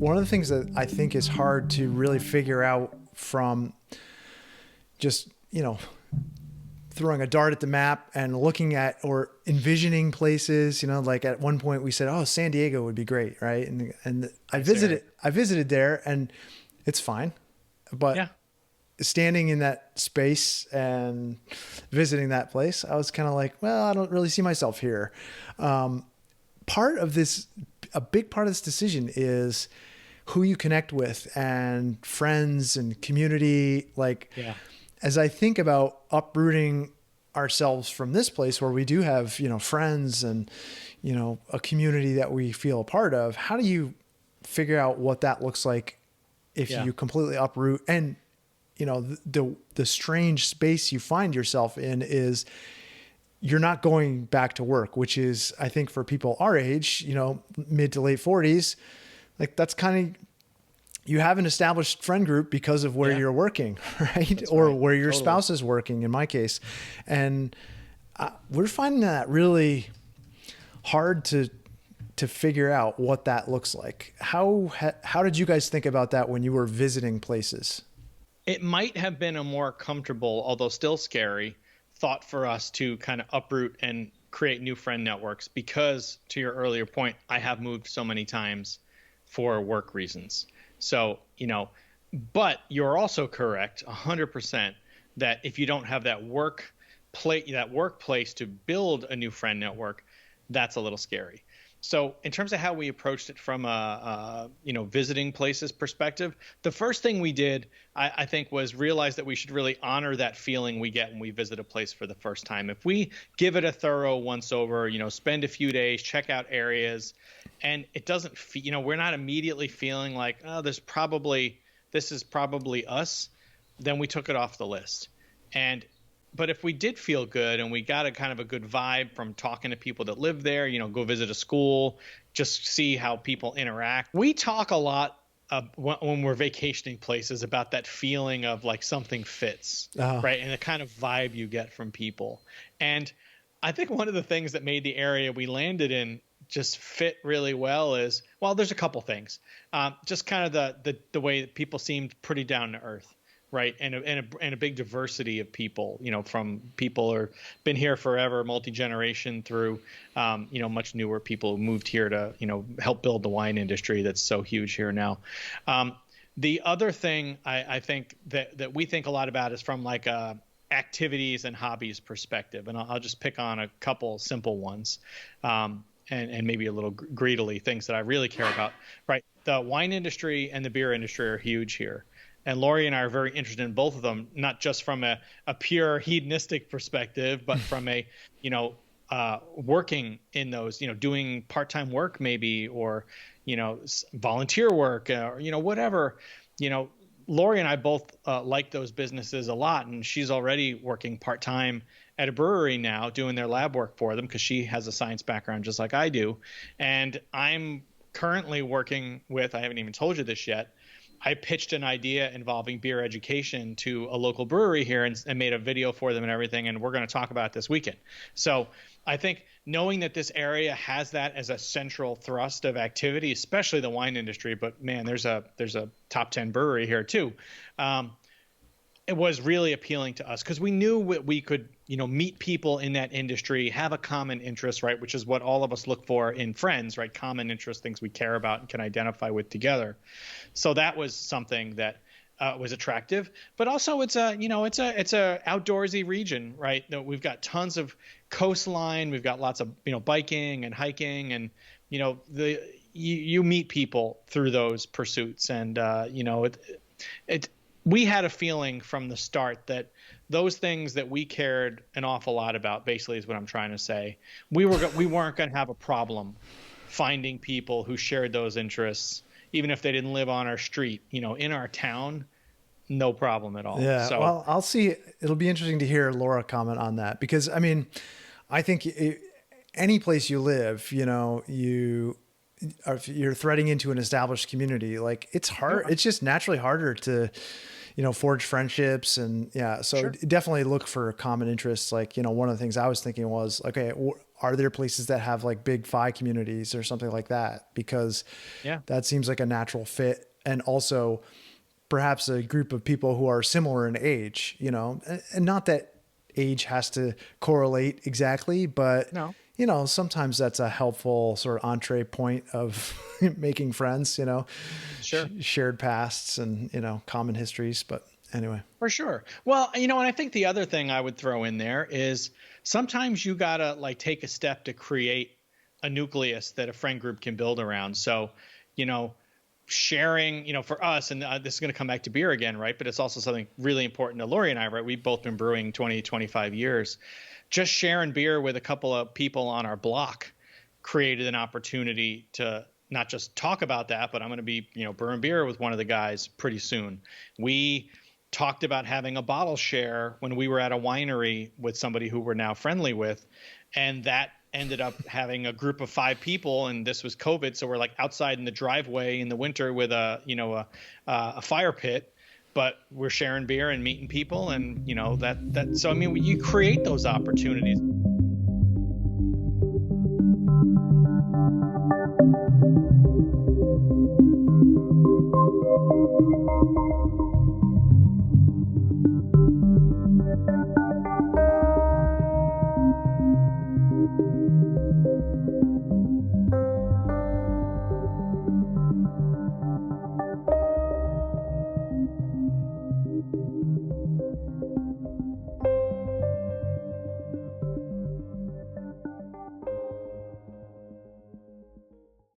one of the things that I think is hard to really figure out from just, throwing a dart at the map and looking at or envisioning places, like at one point we said, oh, San Diego would be great. Right. And I visited there and it's fine, but Yeah. standing in that space and visiting that place, I was kind of like, well, I don't really see myself here. A big part of this decision is who you connect with and friends and community. Like, as I think about uprooting ourselves from this place where we do have, friends and, a community that we feel a part of, how do you figure out what that looks like if you completely uproot? And, the strange space you find yourself in is you're not going back to work, which is, I think for people our age, mid to late 40s, like that's kind of, you have an established friend group because of where you're working, right? Or where your spouse is working in my case. And we're finding that really hard to figure out what that looks like. How did you guys think about that when you were visiting places? It might have been a more comfortable, although still scary, thought for us to kind of uproot and create new friend networks because, to your earlier point, I have moved so many times for work reasons. So, but you're also correct 100% that if you don't have that workplace to build a new friend network, that's a little scary. So in terms of how we approached it from a visiting places perspective, the first thing we did, I think, was realize that we should really honor that feeling we get when we visit a place for the first time. If we give it a thorough once over, spend a few days, check out areas, and it doesn't we're not immediately feeling like, oh, this is probably us, then we took it off the list. But if we did feel good and we got a kind of a good vibe from talking to people that live there, go visit a school, just see how people interact. We talk a lot when we're vacationing places about that feeling of like something fits, right? And the kind of vibe you get from people. And I think one of the things that made the area we landed in just fit really well is, well, there's a couple things. Just kind of the way that people seemed pretty down to earth. Right. And a big diversity of people, from people who have been here forever, multi-generation through, much newer people who moved here to, help build the wine industry that's so huge here now. The other thing I think that we think a lot about is from like a activities and hobbies perspective. And I'll just pick on a couple simple ones and maybe a little greedily things that I really care about. Right. The wine industry and the beer industry are huge here. And Lori and I are very interested in both of them, not just from a pure hedonistic perspective, but from a, working in those, doing part-time work maybe, or, volunteer work, or, whatever. Lori and I both like those businesses a lot. And she's already working part-time at a brewery now doing their lab work for them because she has a science background just like I do. And I'm currently working with, I haven't even told you this yet, I pitched an idea involving beer education to a local brewery here and made a video for them and everything. And we're going to talk about it this weekend. So I think knowing that this area has that as a central thrust of activity, especially the wine industry, but man, there's a top 10 brewery here too. It was really appealing to us because we knew we could, meet people in that industry, have a common interest, right? Which is what all of us look for in friends, right? Common interest, things we care about and can identify with together. So that was something that was attractive, but also it's a outdoorsy region, right? We've got tons of coastline. We've got lots of, biking and hiking and, you meet people through those pursuits. And, we had a feeling from the start that those things that we cared an awful lot about, basically is what I'm trying to say, we weren't going to have a problem finding people who shared those interests, even if they didn't live on our street, in our town, no problem at all. Yeah. So, well, I'll see. It'll be interesting to hear Laura comment on that because I think any place you live, if you're threading into an established community, like it's hard. It's just naturally harder to, forge friendships and so definitely look for common interests. Like, one of the things I was thinking was, okay, are there places that have like big FI communities or something like that? Because that seems like a natural fit. And also perhaps a group of people who are similar in age, you know, and not that age has to correlate exactly, but you know, sometimes that's a helpful sort of entree point of making friends, you know, shared pasts and, you know, common histories. But anyway. For sure. Well, you know, and I think the other thing I would throw in there is sometimes you got to like take a step to create a nucleus that a friend group can build around. So, you know, sharing, you know, for us, and this is going to come back to beer again, right? But it's also something really important to Lori and I, right? We've both been brewing 20, 25 years. Just sharing beer with a couple of people on our block created an opportunity to not just talk about that, but I'm going to be, you know, brewing beer with one of the guys pretty soon. We talked about having a bottle share when we were at a winery with somebody who we're now friendly with. And that ended up having a group of 5 people, and this was COVID. So we're like outside in the driveway in the winter with a fire pit, but we're sharing beer and meeting people. And, you know, so, I mean, you create those opportunities.